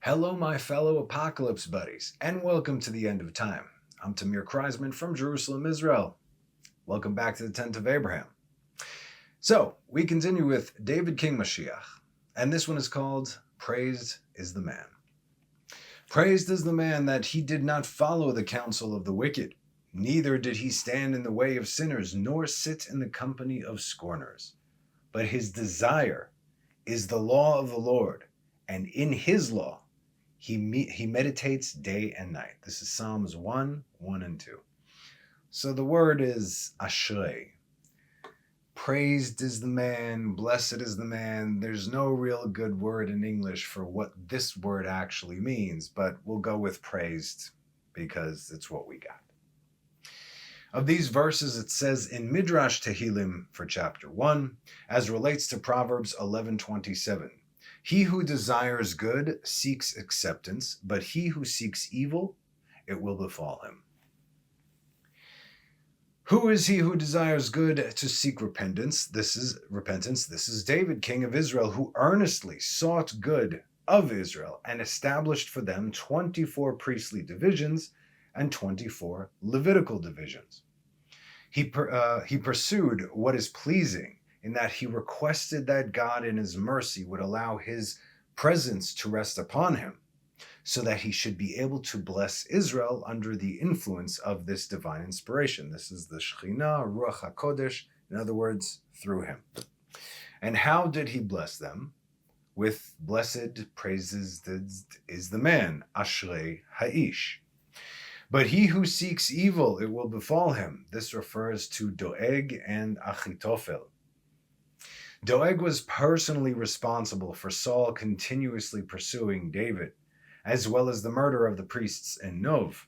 Hello, my fellow apocalypse buddies, and welcome to the end of time. I'm Tamir Kreisman from Jerusalem, Israel. Welcome back to the Tent of Abraham. So, we continue with David King Mashiach, and this one is called Praised is the Man. Praised is the man that he did not follow the counsel of the wicked, neither did he stand in the way of sinners, nor sit in the company of scorners. But his desire is the law of the Lord, and in his law he meditates day and night. This is Psalms 1, 1 and 2. So the word is ashrei. Praised is the man, blessed is the man. There's no real good word in English for what this word actually means, but we'll go with praised because it's what we got. Of these verses, it says in Midrash Tehillim for chapter 1, as relates to Proverbs 11:27, he who desires good seeks acceptance, but he who seeks evil, it will befall him. Who is he who desires good to seek repentance? This is David, king of Israel, who earnestly sought good of Israel and established for them 24 priestly divisions and 24 Levitical divisions. He pursued what is pleasing in that he requested that God in his mercy would allow his presence to rest upon him so that he should be able to bless Israel under the influence of this divine inspiration. This is the Shekhinah, Ruach HaKodesh, in other words, through him. And how did he bless them? With blessed praises is the man, Ashrei Ha'ish. But he who seeks evil, it will befall him. This refers to Doeg and Achitophel. Doeg was personally responsible for Saul continuously pursuing David, as well as the murder of the priests in Nov.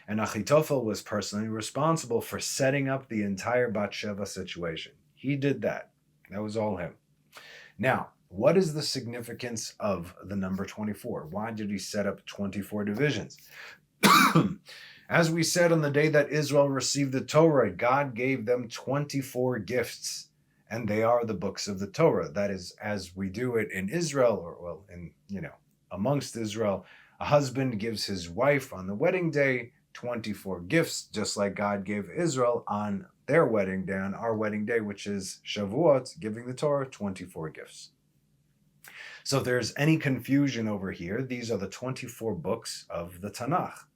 And Achitophel was personally responsible for setting up the entire Bathsheba situation. He did that. That was all him. Now, what is the significance of the number 24? Why did he set up 24 divisions? As we said on the day that Israel received the Torah, God gave them 24 gifts, and they are the books of the Torah. That is, as we do it in Israel, amongst Israel, a husband gives his wife on the wedding day 24 gifts, just like God gave Israel on their wedding day, on our wedding day, which is Shavuot, giving the Torah 24 gifts. So if there's any confusion over here, these are the 24 books of the Tanakh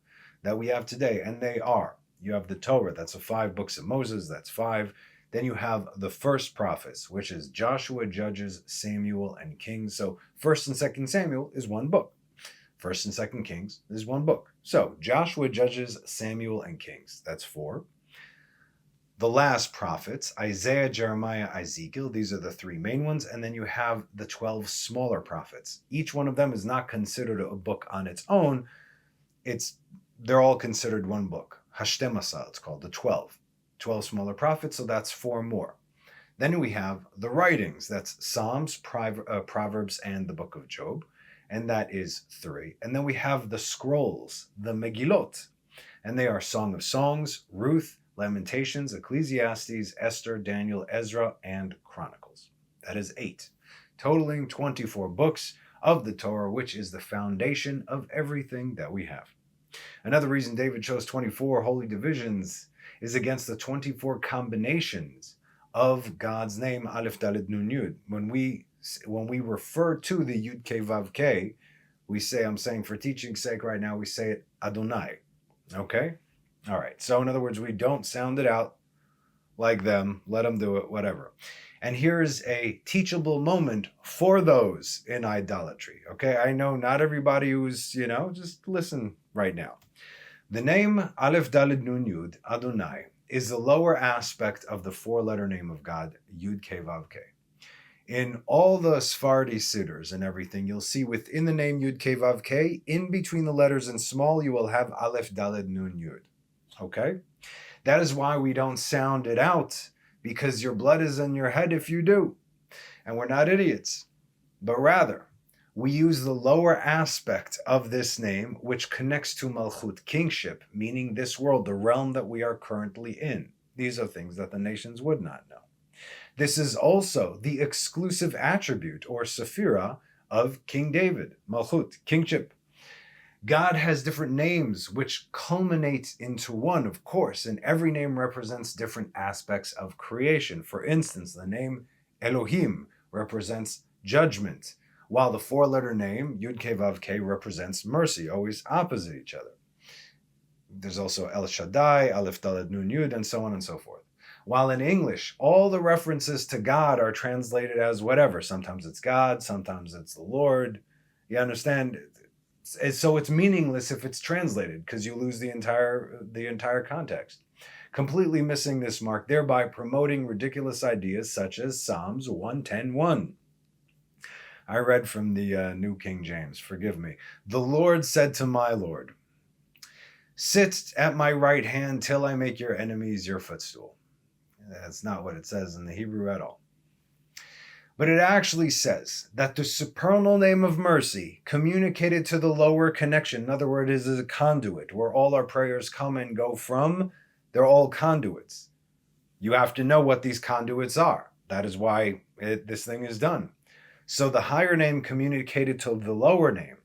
that we have today, and they are. You have the Torah, that's the 5 books of Moses, that's 5. Then you have the first prophets, which is Joshua, Judges, Samuel, and Kings. So 1st and 2nd Samuel is one book. 1st and 2nd Kings is one book. So Joshua, Judges, Samuel, and Kings, that's 4. The last prophets, Isaiah, Jeremiah, Ezekiel, these are the 3 main ones. And then you have the 12 smaller prophets. Each one of them is not considered a book on its own. They're all considered one book. Hashtemasa, it's called, the 12. 12 smaller prophets, so that's 4 more. Then we have the writings. That's Psalms, Proverbs, and the book of Job. And that is 3. And then we have the scrolls, the Megillot. And they are Song of Songs, Ruth, Lamentations, Ecclesiastes, Esther, Daniel, Ezra, and Chronicles. That is 8. Totaling 24 books of the Torah, which is the foundation of everything that we have. Another reason David chose 24 holy divisions is against the 24 combinations of God's name, Aleph, Dalet, Nun, Yud. When we refer to the Yud, K, Vav, K, we say, I'm saying for teaching's sake right now, we say it Adonai. Okay? All right. So in other words, we don't sound it out like them. Let them do it, whatever. And here's a teachable moment for those in idolatry. Okay? I know not everybody who's, just listen right now. The name Aleph, Dalet, Nun, Yud, Adonai, is the lower aspect of the 4-letter name of God, Yud, K, Vav, K. In all the Sephardi Siddhars and everything, you'll see within the name Yud, K, Vav, K, in between the letters in small, you will have Aleph, Dalet, Nun, Yud. Okay? That is why we don't sound it out, because your blood is in your head if you do. And we're not idiots. But rather, we use the lower aspect of this name, which connects to Malchut, kingship, meaning this world, the realm that we are currently in. These are things that the nations would not know. This is also the exclusive attribute or sephira of King David, Malchut, kingship. God has different names which culminate into one, of course, and every name represents different aspects of creation. For instance, the name Elohim represents judgment, while the four-letter name Yud Kei Vav Kei represents mercy, always opposite each other. There's also El Shaddai, Aleph Daled Nun Yud, and so on and so forth. While in English, all the references to God are translated as whatever. Sometimes it's God, sometimes it's the Lord. You understand? So it's meaningless if it's translated because you lose the entire context. Completely missing this mark, thereby promoting ridiculous ideas such as Psalms 110:1. I read from the New King James, forgive me. The Lord said to my Lord, sit at my right hand till I make your enemies your footstool. That's not what it says in the Hebrew at all. But it actually says that the supernal name of mercy communicated to the lower connection, in other words, is a conduit where all our prayers come and go from. They're all conduits. You have to know what these conduits are. That is why this thing is done. So the higher name communicated to the lower name,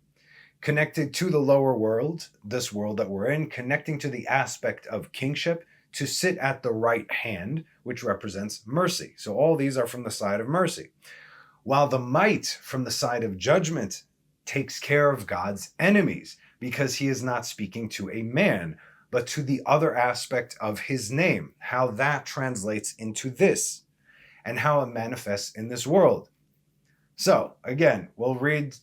connected to the lower world, this world that we're in, connecting to the aspect of kingship, to sit at the right hand, which represents mercy. So all these are from the side of mercy. While the might from the side of judgment takes care of God's enemies, because he is not speaking to a man, but to the other aspect of his name, how that translates into this, and how it manifests in this world. So, again, we'll read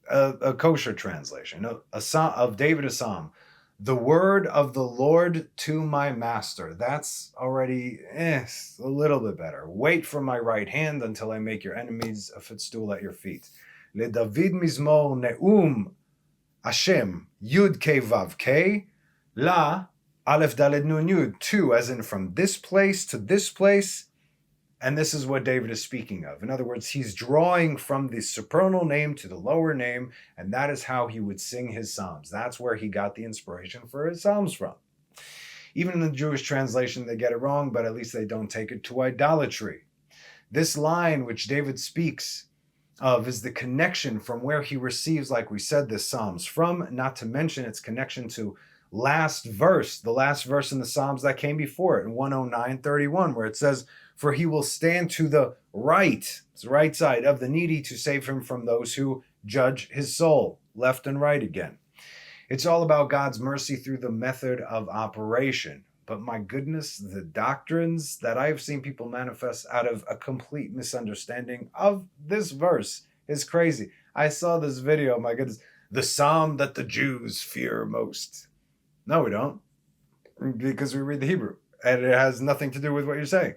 a kosher translation of David, a psalm. The word of the Lord to my master. That's already a little bit better. Wait for my right hand until I make your enemies a footstool at your feet. Le David mizmor neum Hashem Yud Kei Vav Kei La Aleph Daled Nun Yud. Two, as in from this place to this place. And this is what David is speaking of. In other words, he's drawing from the supernal name to the lower name, and that is how he would sing his psalms. That's where he got the inspiration for his psalms from. Even in the Jewish translation, they get it wrong, but at least they don't take it to idolatry. This line which David speaks of is the connection from where he receives, like we said, the psalms from, not to mention its connection to the last verse in the Psalms that came before it, in 109:31, where it says, for he will stand to the right side of the needy to save him from those who judge his soul, left and right again. It's all about God's mercy through the method of operation. But my goodness, the doctrines that I have seen people manifest out of a complete misunderstanding of this verse is crazy. I saw this video, my goodness, the psalm that the Jews fear most. No, we don't, because we read the Hebrew, and it has nothing to do with what you're saying.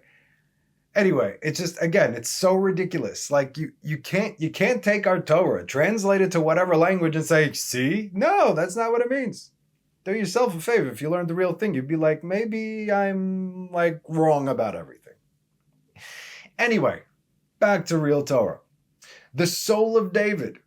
Anyway, it's just, again, it's so ridiculous. Like you can't take our Torah, translate it to whatever language and say, see? No, that's not what it means. Do yourself a favor. If you learned the real thing, you'd be like, maybe I'm like wrong about everything. Anyway, back to real Torah. The soul of David,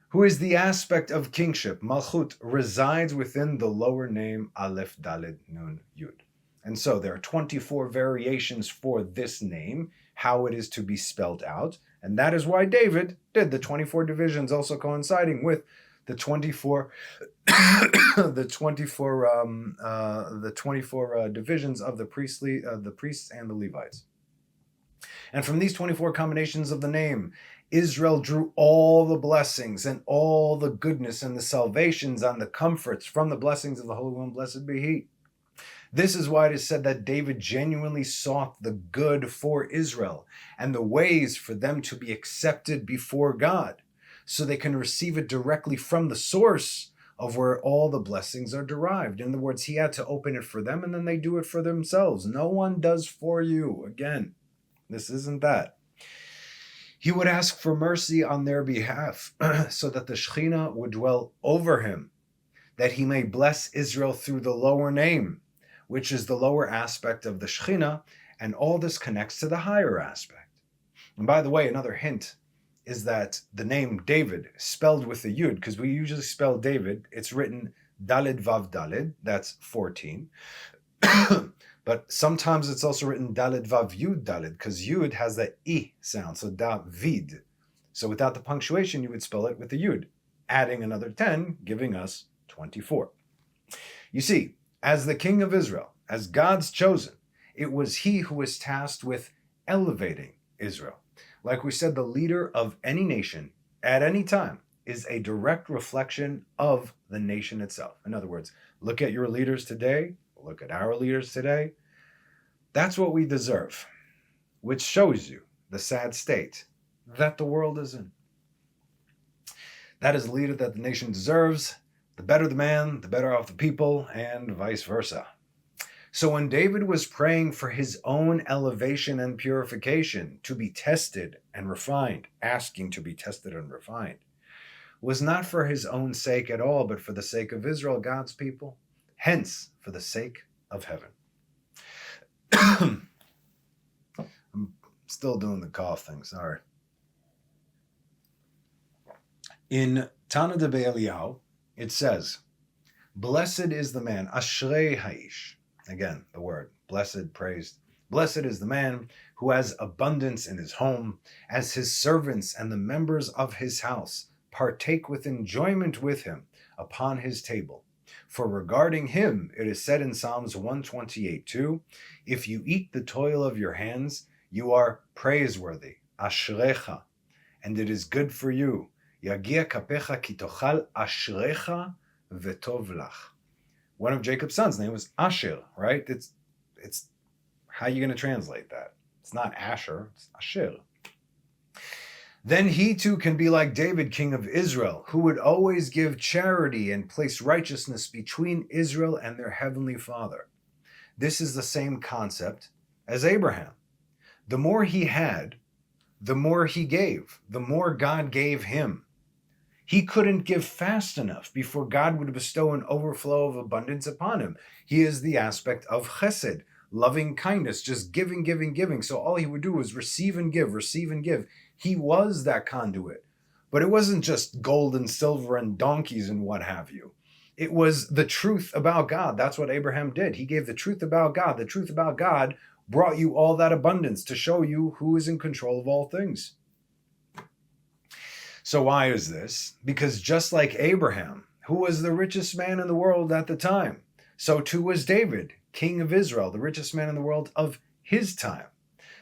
who is the aspect of kingship, Malchut, resides within the lower name Aleph Daled Nun Yud. And so there are 24 variations for this name, how it is to be spelled out. And that is why David did the 24 divisions, also coinciding with the 24 divisions of the priests and the Levites. And from these 24 combinations of the name, Israel drew all the blessings and all the goodness and the salvations and the comforts from the blessings of the Holy One, blessed be He. This is why it is said that David genuinely sought the good for Israel and the ways for them to be accepted before God, so they can receive it directly from the source of where all the blessings are derived. In other words, he had to open it for them, and then they do it for themselves. No one does for you. Again, this isn't that. He would ask for mercy on their behalf so that the Shekhinah would dwell over him, that he may bless Israel through the lower name, which is the lower aspect of the Shekhinah, and all this connects to the higher aspect. And by the way, another hint is that the name David, spelled with the Yud, because we usually spell David, it's written Daled Vav Daled, that's 14. But sometimes it's also written Daled Vav Yud Daled, because Yud has the I sound, so David. So without the punctuation, you would spell it with the Yud. adding another 10, giving us 24. You see, as the king of Israel, as God's chosen, it was he who was tasked with elevating Israel. Like we said, the leader of any nation at any time is a direct reflection of the nation itself. In other words, look at your leaders today, look at our leaders today. That's what we deserve, which shows you the sad state that the world is in. That is the leader that the nation deserves. The better the man, the better off the people, and vice versa. So when David was praying for his own elevation and purification to be tested and refined, asking to be tested and refined, was not for his own sake at all, but for the sake of Israel, God's people, hence for the sake of heaven. I'm still doing the cough thing, sorry. In Tana de Be'eliyahu, it says, blessed is the man, ashrei ha'ish. Again, the word, blessed, praised. Blessed is the man who has abundance in his home, as his servants and the members of his house partake with enjoyment with him upon his table. For regarding him, it is said in Psalms 128:2, if you eat the toil of your hands, you are praiseworthy, ashrecha, and it is good for you. Yagia kapecha ki tochal ashrecha v'tov lach. One of Jacob's sons' name was Asher, right? It's how are you going to translate that? It's not Asher, it's Asher. Then he too can be like David, king of Israel, who would always give charity and place righteousness between Israel and their heavenly Father. This is the same concept as Abraham. The more he had, the more he gave, the more God gave him. He couldn't give fast enough before God would bestow an overflow of abundance upon him. He is the aspect of chesed, loving kindness, just giving, giving, giving. So all he would do was receive and give, receive and give. He was that conduit. But it wasn't just gold and silver and donkeys and what have you. It was the truth about God. That's what Abraham did. He gave the truth about God. The truth about God brought you all that abundance to show you who is in control of all things. So why is this? Because just like Abraham, who was the richest man in the world at the time, so too was David, king of Israel, the richest man in the world of his time.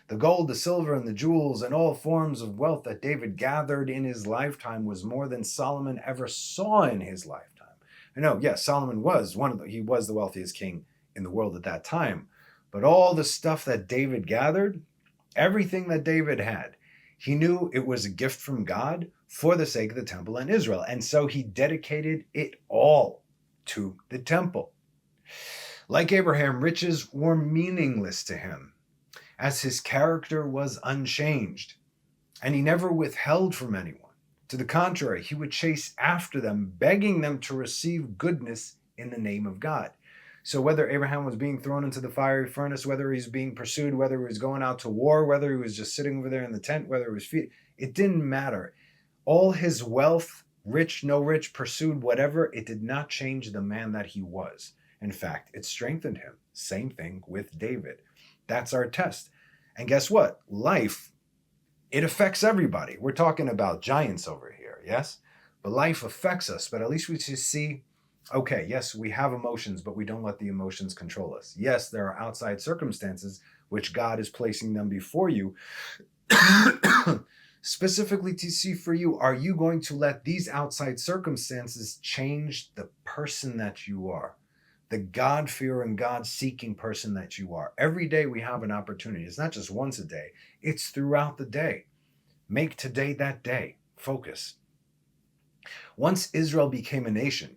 The gold, the silver, and the jewels, and all forms of wealth that David gathered in his lifetime was more than Solomon ever saw in his lifetime. I know, yes, Solomon was he was the wealthiest king in the world at that time. But all the stuff that David gathered, everything that David had, he knew it was a gift from God for the sake of the temple and Israel. And so he dedicated it all to the temple. Like Abraham, riches were meaningless to him, as his character was unchanged, and he never withheld from anyone. To the contrary, he would chase after them, begging them to receive goodness in the name of God. So whether Abraham was being thrown into the fiery furnace, whether he's being pursued, whether he was going out to war, whether he was just sitting over there in the tent, whether it was it didn't matter. All his wealth, rich, no rich, pursued, whatever, it did not change the man that he was. In fact, it strengthened him. Same thing with David. That's our test. And guess what? Life, it affects everybody. We're talking about giants over here, yes? But life affects us, but at least we just see, okay, yes, we have emotions, but we don't let the emotions control us. Yes, there are outside circumstances which God is placing them before you, specifically to see for you, are you going to let these outside circumstances change the person that you are? The God-fearing, God-seeking person that you are. Every day we have an opportunity. It's not just once a day. It's throughout the day. Make today that day. Focus. Once Israel became a nation,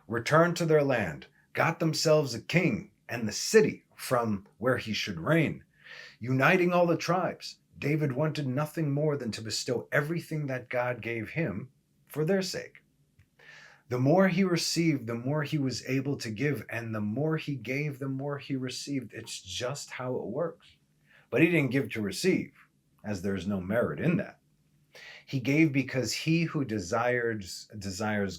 returned to their land, got themselves a king and the city from where he should reign, uniting all the tribes, David wanted nothing more than to bestow everything that God gave him for their sake. The more he received, the more he was able to give, and the more he gave, the more he received. It's just how it works. But he didn't give to receive, as there's no merit in that. He gave because he who desires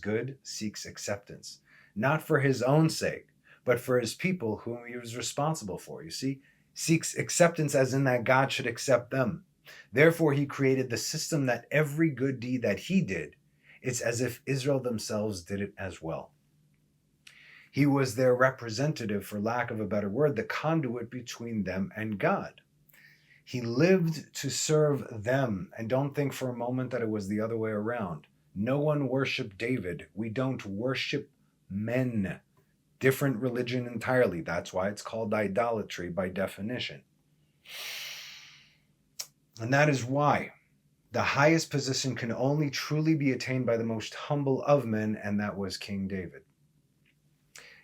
good seeks acceptance, not for his own sake, but for his people whom he was responsible for. You see, seeks acceptance as in that God should accept them. Therefore, he created the system that every good deed that he did, It's as if Israel themselves did it as well. He was their representative, for lack of a better word, the conduit between them and God. He lived to serve them. And don't think for a moment that it was the other way around. No one worshiped David. We don't worship men. Different religion entirely. That's why it's called idolatry by definition. And that is why the highest position can only truly be attained by the most humble of men, and that was King David.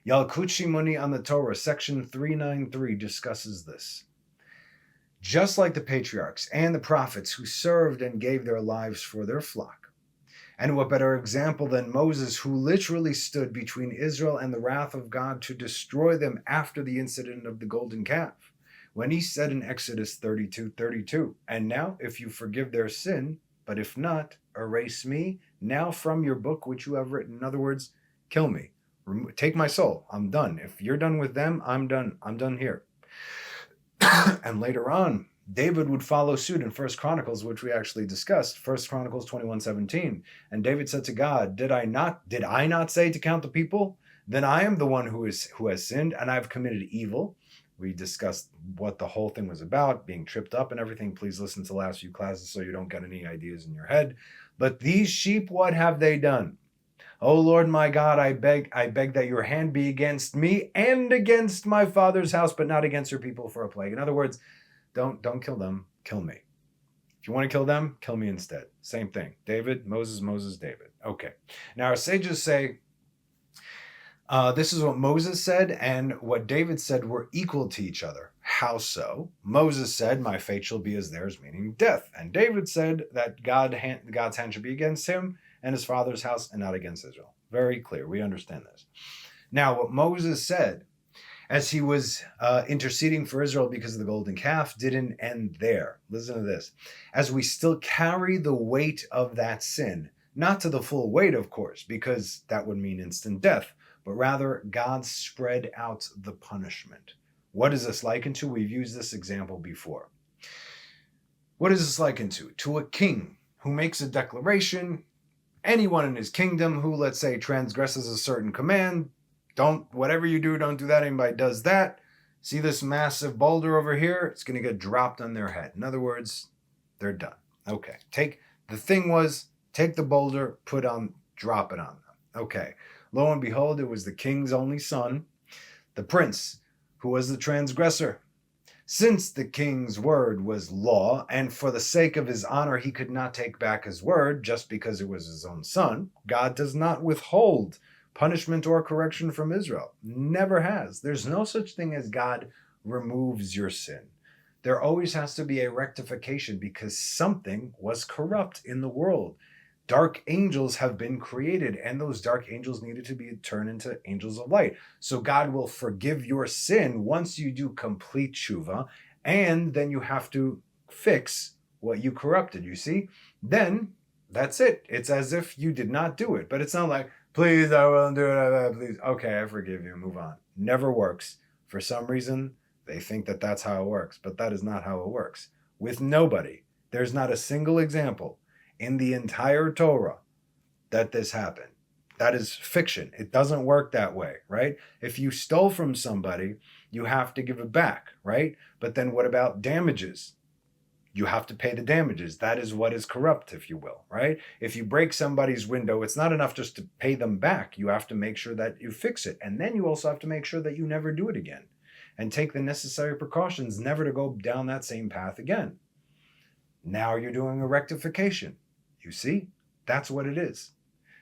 Yalkut Shimoni on the Torah, section 393, discusses this. Just like the patriarchs and the prophets who served and gave their lives for their flock. And what better example than Moses, who literally stood between Israel and the wrath of God to destroy them after the incident of the golden calf, when he said in Exodus 32:32, "And now, if you forgive their sin, but if not, erase me now from your book which you have written." In other words, kill me. Take my soul. I'm done. If you're done with them, I'm done. I'm done here. And later on, David would follow suit in 1 Chronicles, which we actually discussed, 1 Chronicles 21:17. And David said to God, did I not say to count the people? Then I am the one who has sinned, and I've committed evil. We discussed what the whole thing was about, being tripped up and everything. Please listen to the last few classes so you don't get any ideas in your head. But these sheep, what have they done? O Lord my God, I beg that your hand be against me and against my father's house, but not against your people for a plague. In other words, don't kill them, kill me. If you want to kill them, kill me instead. Same thing. David, Moses, David. Okay. Now our sages say this is what Moses said and what David said were equal to each other. How so? Moses said, my fate shall be as theirs, meaning death. And David said that God's hand should be against him and his father's house, and not against Israel. Very clear. We understand this. Now, what Moses said, as he was interceding for Israel because of the golden calf, didn't end there. Listen to this. As we still carry the weight of that sin, not to the full weight, of course, because that would mean instant death, but rather God spread out the punishment. What is this likened to? We've used this example before. What is this likened to? To a king who makes a declaration. Anyone in his kingdom who, let's say, transgresses a certain command, whatever you do, don't do that. Anybody does that, see this massive boulder over here? It's going to get dropped on their head. In other words, they're done. Okay. Take the boulder, drop it on them. Okay. Lo and behold, it was the king's only son, the prince, who was the transgressor. Since the king's word was law, and for the sake of his honor he could not take back his word just because it was his own son, God does not withhold punishment or correction from Israel. Never has. There's no such thing as God removes your sin. There always has to be a rectification because something was corrupt in the world. Dark angels have been created, and those dark angels needed to be turned into angels of light. So God will forgive your sin once you do complete tshuva, and then you have to fix what you corrupted, you see? Then, that's it. It's as if you did not do it. But it's not like, please, I won't do it, please. Okay, I forgive you, move on. Never works. For some reason, they think that that's how it works, but that is not how it works. With nobody. There's not a single example in the entire Torah that this happened. That is fiction. It doesn't work that way, right? If you stole from somebody, you have to give it back, right? But then what about damages? You have to pay the damages. That is what is corrupt, if you will, right? If you break somebody's window, it's not enough just to pay them back. You have to make sure that you fix it. And then you also have to make sure that you never do it again and take the necessary precautions never to go down that same path again. Now you're doing a rectification. You see? That's what it is.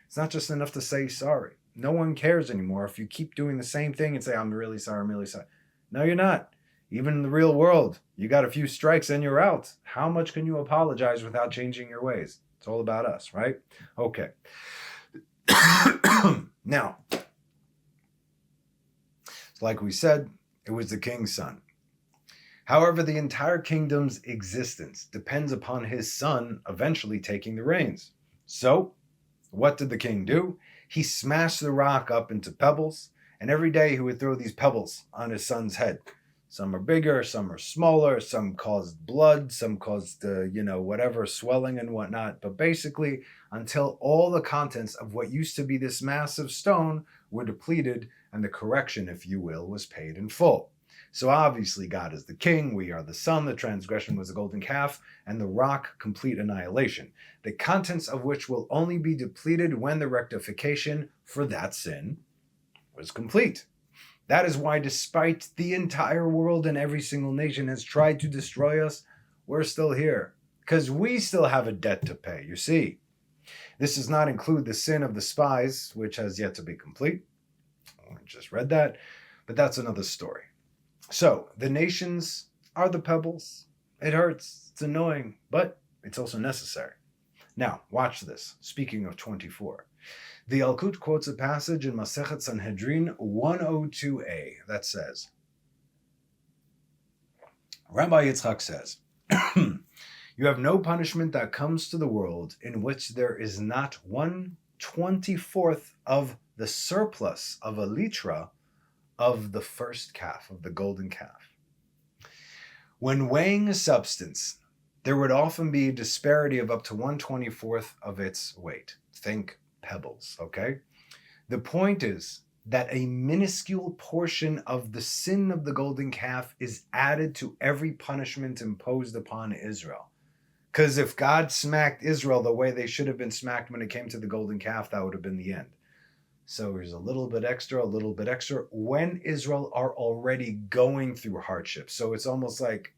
It's not just enough to say sorry. No one cares anymore if you keep doing the same thing and say, I'm really sorry, I'm really sorry. No, you're not. Even in the real world, you got a few strikes and you're out. How much can you apologize without changing your ways? It's all about us, right? Okay. Now, like we said, it was the king's son. However, the entire kingdom's existence depends upon his son eventually taking the reins. So, what did the king do? He smashed the rock up into pebbles, and every day he would throw these pebbles on his son's head. Some are bigger, some are smaller, some caused blood, some caused, whatever, swelling and whatnot. But basically, until all the contents of what used to be this massive stone were depleted and the correction, if you will, was paid in full. So obviously God is the king, we are the son, the transgression was the golden calf, and the rock, complete annihilation, the contents of which will only be depleted when the rectification for that sin was complete. That is why, despite the entire world and every single nation has tried to destroy us, we're still here. Because we still have a debt to pay, you see. This does not include the sin of the spies, which has yet to be complete. I just read that, but that's another story. So, the nations are the pebbles. It hurts, it's annoying, but it's also necessary. Now, watch this. Speaking of 24. The Yalkut quotes a passage in Masechet Sanhedrin 102a that says, Rabbi Yitzchak says, you have no punishment that comes to the world in which there is not 1/24 of the surplus of a litra of the first calf, of the golden calf. When weighing a substance, there would often be a disparity of up to 1/24 of its weight. Think pebbles, okay? The point is that a minuscule portion of the sin of the golden calf is added to every punishment imposed upon Israel. Because if God smacked Israel the way they should have been smacked when it came to the golden calf, that would have been the end. So there's a little bit extra when Israel are already going through hardship. So it's almost like,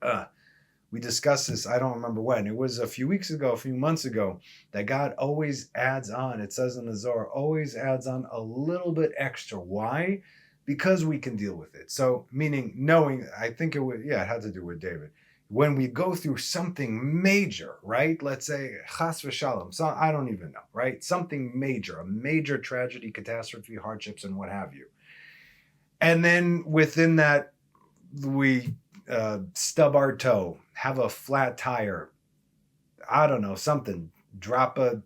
we discussed this, I don't remember when. It was a few months ago, that God always adds on, it says in the Zohar, always adds on a little bit extra. Why? Because we can deal with it. So meaning knowing, I think it had to do with David. When we go through something major, right? Let's say, chas v'shalom, so I don't even know, right? Something major, a major tragedy, catastrophe, hardships, and what have you. And then within that, we stub our toe, have a flat tire, I don't know, something, drop a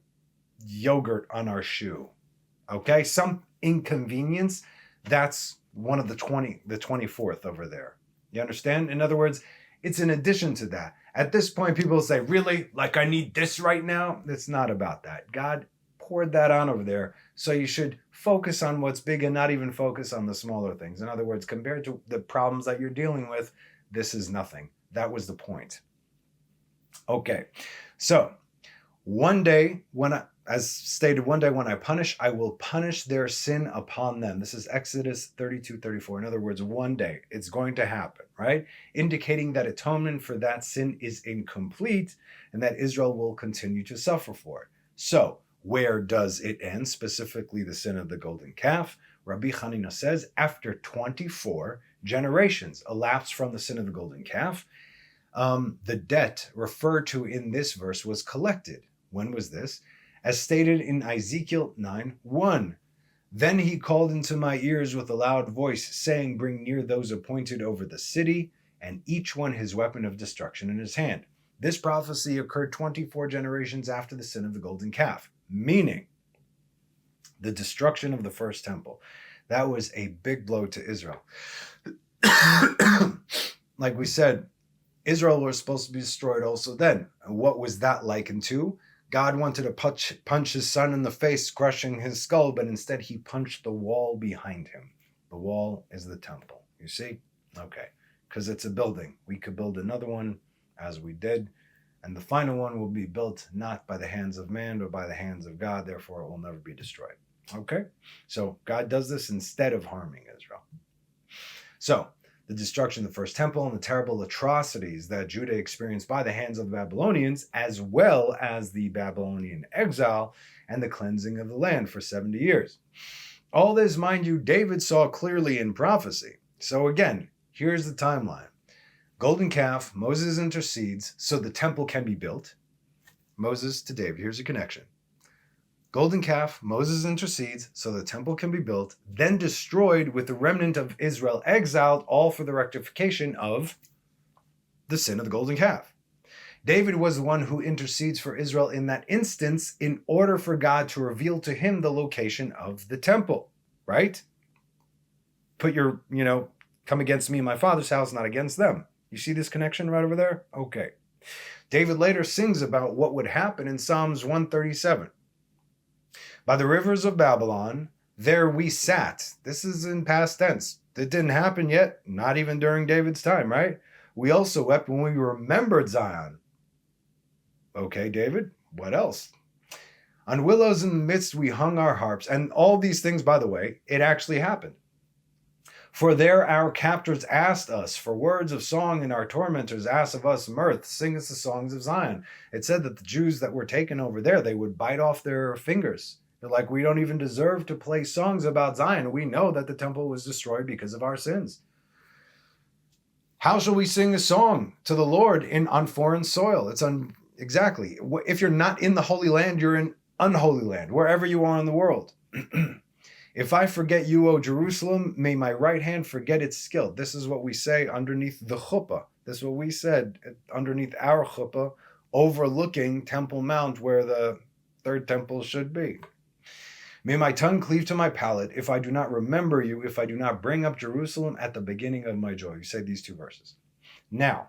yogurt on our shoe, okay? Some inconvenience, that's one of the 24th over there. You understand? In other words, it's in addition to that. At this point, people say, really? Like I need this right now? It's not about that. God poured that on over there. So you should focus on what's big and not even focus on the smaller things. In other words, compared to the problems that you're dealing with, this is nothing. That was the point. Okay. So one day when I punish, I will punish their sin upon them. This is Exodus 32:34. In other words, one day it's going to happen, right? Indicating that atonement for that sin is incomplete and that Israel will continue to suffer for it. So where does it end? Specifically the sin of the golden calf. Rabbi Hanina says after 24 generations elapsed from the sin of the golden calf, the debt referred to in this verse was collected. When was this? As stated in Ezekiel 9:1. Then he called into my ears with a loud voice, saying, bring near those appointed over the city, and each one his weapon of destruction in his hand. This prophecy occurred 24 generations after the sin of the golden calf, meaning the destruction of the first temple. That was a big blow to Israel. Like we said, Israel was supposed to be destroyed also then. And what was that likened to? God wanted to punch his son in the face, crushing his skull, but instead he punched the wall behind him. The wall is the temple. You see? Okay. Because it's a building. We could build another one, as we did, and the final one will be built not by the hands of man, but by the hands of God. Therefore, it will never be destroyed. Okay? So God does this instead of harming Israel. So, the destruction of the first temple and the terrible atrocities that Judah experienced by the hands of the Babylonians, as well as the Babylonian exile and the cleansing of the land for 70 years. All this, mind you, David saw clearly in prophecy. So again, here's the timeline. Golden calf, Moses intercedes so the temple can be built. Moses to David, here's a connection. Golden calf, Moses intercedes so the temple can be built, then destroyed with the remnant of Israel exiled, all for the rectification of the sin of the golden calf. David was the one who intercedes for Israel in that instance in order for God to reveal to him the location of the temple, right? Put your, come against me and my father's house, not against them. You see this connection right over there? Okay. David later sings about what would happen in Psalms 137. By the rivers of Babylon, there we sat. This is in past tense. It didn't happen yet, not even during David's time, right? We also wept when we remembered Zion. Okay, David, what else? On willows in the midst we hung our harps. And all these things, by the way, it actually happened. For there our captors asked us for words of song, and our tormentors asked of us mirth. Sing us the songs of Zion. It said that the Jews that were taken over there, they would bite off their fingers. They're like, we don't even deserve to play songs about Zion. We know that the temple was destroyed because of our sins. How shall we sing a song to the Lord on foreign soil? Exactly. If you're not in the Holy Land, you're in unholy land, wherever you are in the world. If I forget you, O Jerusalem, may my right hand forget its skill. This is what we say underneath the chuppah. This is what we said underneath our chuppah, overlooking Temple Mount, where the third temple should be. May my tongue cleave to my palate if I do not remember you, if I do not bring up Jerusalem at the beginning of my joy. You say these two verses. Now,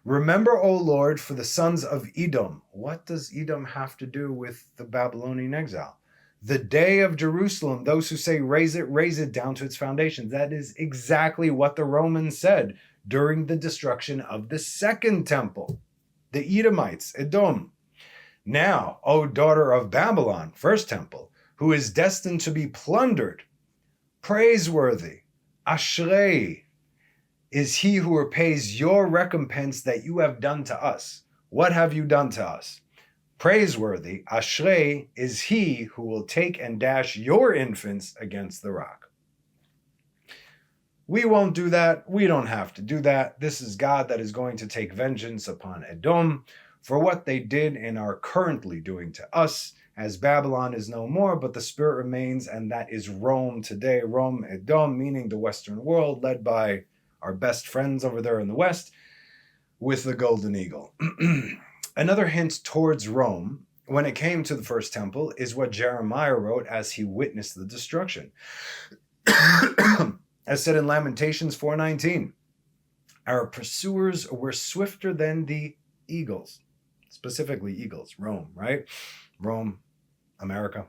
remember, O Lord, for the sons of Edom. What does Edom have to do with the Babylonian exile? The day of Jerusalem, those who say raise it down to its foundations. That is exactly what the Romans said during the destruction of the second temple. The Edomites, Edom. Now, O daughter of Babylon, first temple, who is destined to be plundered, praiseworthy, ashrei, is he who repays your recompense that you have done to us. What have you done to us? Praiseworthy, ashrei, is he who will take and dash your infants against the rock. We won't do that. We don't have to do that. This is God that is going to take vengeance upon Edom for what they did and are currently doing to us, as Babylon is no more, but the spirit remains, and that is Rome today. Rome, Edom, meaning the Western world, led by our best friends over there in the West with the golden eagle. Another hint towards Rome, when it came to the first temple, is what Jeremiah wrote as he witnessed the destruction. As said in Lamentations 4:19, our pursuers were swifter than the eagles, specifically eagles, Rome, right? Rome, America.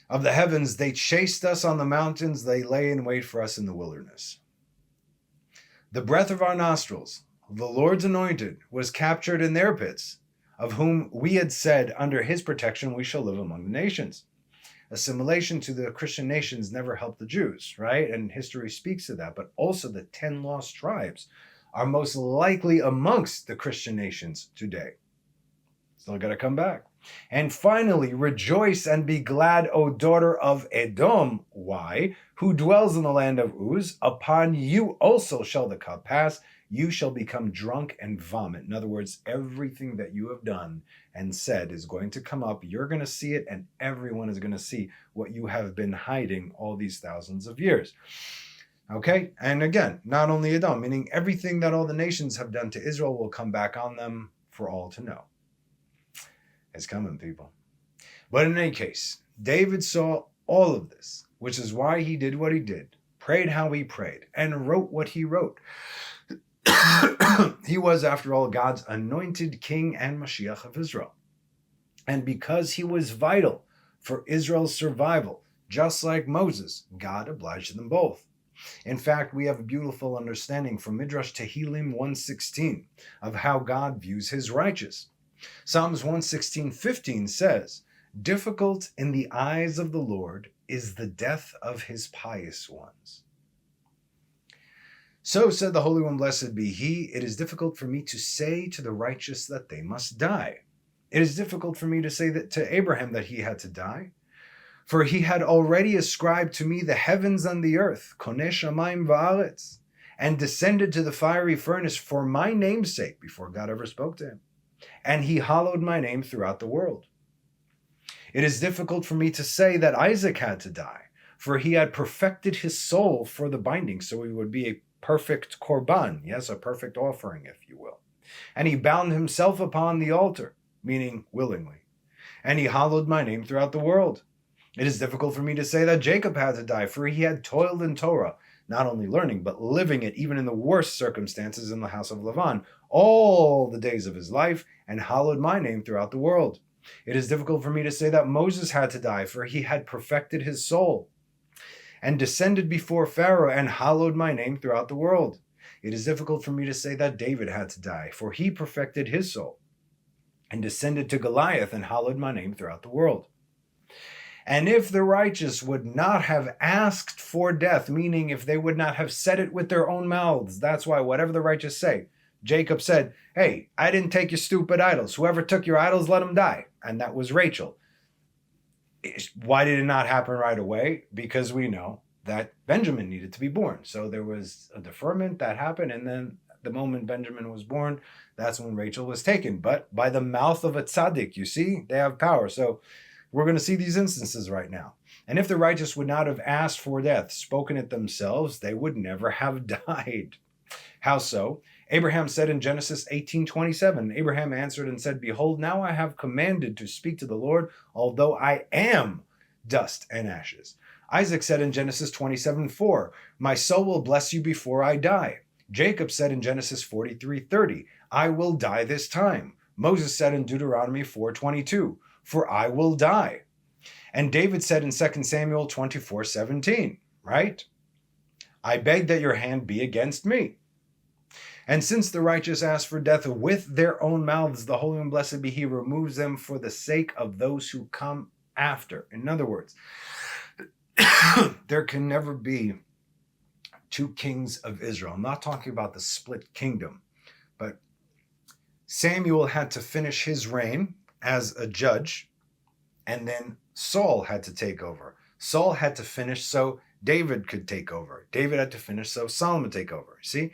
Of the heavens, they chased us on the mountains, they lay in wait for us in the wilderness. The breath of our nostrils, the Lord's anointed, was captured in their pits, of whom we had said, under his protection we shall live among the nations. Assimilation to the Christian nations never helped the Jews, right? And history speaks to that. But also the 10 lost tribes are most likely amongst the Christian nations today. Still got to come back. And finally, rejoice and be glad, O daughter of Edom. Why? Who dwells in the land of Uz? Upon you also shall the cup pass. You shall become drunk and vomit. In other words, everything that you have done and said is going to come up. You're going to see it, and everyone is going to see what you have been hiding all these thousands of years. Okay? And again, not only Edom, meaning everything that all the nations have done to Israel will come back on them for all to know. It's coming, people. But in any case, David saw all of this, which is why he did what he did, prayed how he prayed, and wrote what he wrote. He was, after all, God's anointed king and Mashiach of Israel. And because he was vital for Israel's survival, just like Moses, God obliged them both. In fact, we have a beautiful understanding from Midrash Tehillim 1:16 of how God views his righteous. Psalms 116:15 says, difficult in the eyes of the Lord is the death of his pious ones. So said the Holy One, blessed be he, it is difficult for me to say to the righteous that they must die. It is difficult for me to say that to Abraham that he had to die. For he had already ascribed to me the heavens and the earth, koneh shamayim va'aretz, and descended to the fiery furnace for my name's sake, before God ever spoke to him. And he hallowed my name throughout the world. It is difficult for me to say that Isaac had to die, for he had perfected his soul for the binding, so he would be a perfect korban, yes, a perfect offering, if you will. And he bound himself upon the altar, meaning willingly. And he hallowed my name throughout the world. It is difficult for me to say that Jacob had to die, for he had toiled in Torah, not only learning, but living it even in the worst circumstances in the house of Lavan, all the days of his life, and hallowed my name throughout the world. It is difficult for me to say that Moses had to die, for he had perfected his soul, and descended before Pharaoh, and hallowed my name throughout the world. It is difficult for me to say that David had to die, for he perfected his soul, and descended to Goliath, and hallowed my name throughout the world. And if the righteous would not have asked for death, meaning if they would not have said it with their own mouths, that's why whatever the righteous say, Jacob said, hey, I didn't take your stupid idols. Whoever took your idols, let him die. And that was Rachel. Why did it not happen right away? Because we know that Benjamin needed to be born. So there was a deferment that happened, and then the moment Benjamin was born, that's when Rachel was taken. But by the mouth of a tzaddik, you see, they have power. So we're going to see these instances right now. And if the righteous would not have asked for death, spoken it themselves, they would never have died. How so? Abraham said in Genesis 18:27, Abraham answered and said, behold, now I have commanded to speak to the Lord, although I am dust and ashes. Isaac said in Genesis 27:4, my soul will bless you before I die. Jacob said in Genesis 43:30, I will die this time. Moses said in Deuteronomy 4:22, for I will die. And David said in 2 Samuel 24:17, right? I beg that your hand be against me. And since the righteous ask for death with their own mouths, the Holy and Blessed be He removes them for the sake of those who come after. In other words, there can never be two kings of Israel. I'm not talking about the split kingdom, but Samuel had to finish his reign as a judge, and then Saul had to take over. Saul had to finish so David could take over. David had to finish so Solomon take over. See,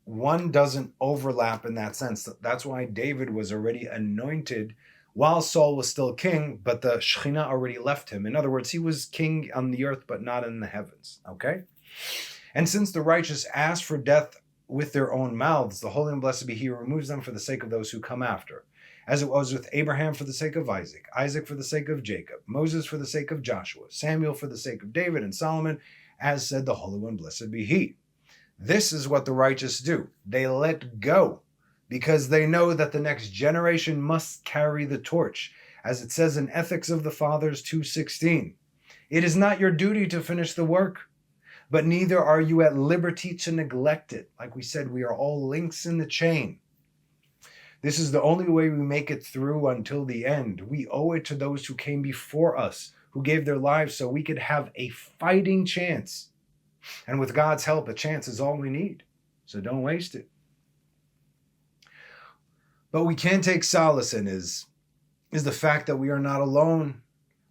one doesn't overlap in that sense. That's why David was already anointed while Saul was still king, but the Shekhinah already left him. In other words, he was king on the earth, but not in the heavens. Okay? And since the righteous ask for death with their own mouths, the Holy and Blessed be He removes them for the sake of those who come after. As it was with Abraham for the sake of Isaac, Isaac for the sake of Jacob, Moses for the sake of Joshua, Samuel for the sake of David and Solomon, as said the Holy One, blessed be He. This is what the righteous do. They let go because they know that the next generation must carry the torch. As it says in Ethics of the Fathers 2:16, it is not your duty to finish the work, but neither are you at liberty to neglect it. Like we said, we are all links in the chain. This is the only way we make it through until the end. We owe it to those who came before us, who gave their lives so we could have a fighting chance. And with God's help, a chance is all we need. So don't waste it. But we can take solace in is the fact that we are not alone,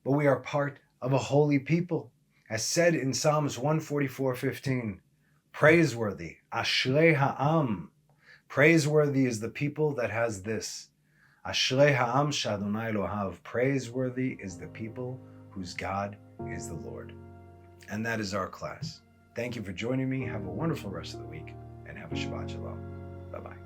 but we are part of a holy people. As said in Psalms 144:15, praiseworthy, Ashrei Ha'am. Praiseworthy is the people that has this. Ashrei Ha'am Shadonai Elohav. Praiseworthy is the people whose God is the Lord. And that is our class. Thank you for joining me. Have a wonderful rest of the week and have a Shabbat Shalom. Bye-bye.